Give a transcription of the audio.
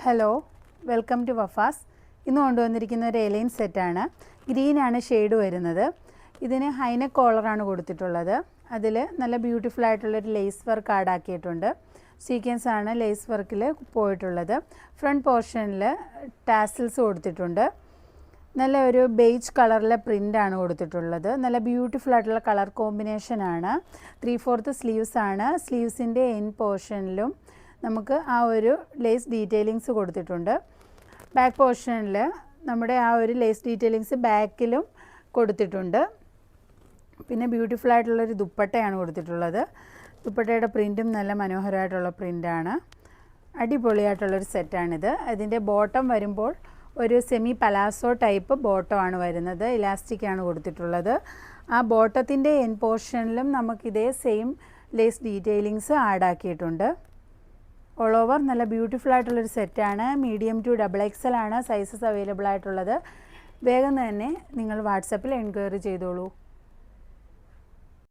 Hello, welcome to വഫാസ്. ഇന്ന് കൊണ്ടുവന്നിരിക്കുന്ന ഒരു A-line സെറ്റാണ്. ഗ്രീനാണ് ഷെയ്ഡ് വരുന്നത്. ഇതിന് ഹൈനെക്ക് കോളറാണ് കൊടുത്തിട്ടുള്ളത്. അതിൽ നല്ല ബ്യൂട്ടിഫുൾ ആയിട്ടുള്ളൊരു ലേസ് വർക്ക് ആഡാക്കിയിട്ടുണ്ട്. സീക്വൻസ് ആണ് ലേസ് വർക്കിൽ പോയിട്ടുള്ളത്. ഫ്രണ്ട് പോർഷനിൽ ടാസിൽസ് കൊടുത്തിട്ടുണ്ട്. നല്ല ഒരു ബേജ് കളറിലെ പ്രിൻ്റാണ് കൊടുത്തിട്ടുള്ളത്. നല്ല ബ്യൂട്ടിഫുൾ ആയിട്ടുള്ള കളർ കോമ്പിനേഷനാണ്. 3/4 സ്ലീവ്സ് ആണ്. സ്ലീവ്സിൻ്റെ എൻ പോർഷനിലും നമുക്ക് ആ ഒരു ലേസ് ഡീറ്റെയിലിങ്സ് കൊടുത്തിട്ടുണ്ട്. ബാക്ക് പോർഷനിൽ നമ്മുടെ ആ ഒരു ലേസ് ഡീറ്റെയിലിങ്സ് ബാക്കിലും കൊടുത്തിട്ടുണ്ട്. പിന്നെ ബ്യൂട്ടിഫുൾ ആയിട്ടുള്ളൊരു ദുപ്പട്ടയാണ് കൊടുത്തിട്ടുള്ളത്. ദുപ്പട്ടയുടെ പ്രിൻറ്റും നല്ല മനോഹരമായിട്ടുള്ള പ്രിൻ്റാണ്. അടിപൊളിയായിട്ടുള്ളൊരു സെറ്റാണിത്. അതിൻ്റെ ബോട്ടം വരുമ്പോൾ ഒരു സെമി പലാസോ ടൈപ്പ് ബോട്ടമാണ് വരുന്നത്. ഇലാസ്റ്റിക്കാണ് കൊടുത്തിട്ടുള്ളത്. ആ ബോട്ടത്തിൻ്റെ എൻ പോർഷനിലും നമുക്കിതേ സെയിം ലേസ് ഡീറ്റെയിലിങ്സ് ആഡാക്കിയിട്ടുണ്ട്. ഓൾ ഓവർ നല്ല ബ്യൂട്ടിഫുൾ ആയിട്ടുള്ളൊരു സെറ്റാണ്. മീഡിയം ടു XXL ആണ് സൈസസ് അവൈലബിൾ ആയിട്ടുള്ളത്. വേഗം തന്നെ നിങ്ങൾ വാട്സപ്പിൽ എൻക്വയറി ചെയ്തോളൂ.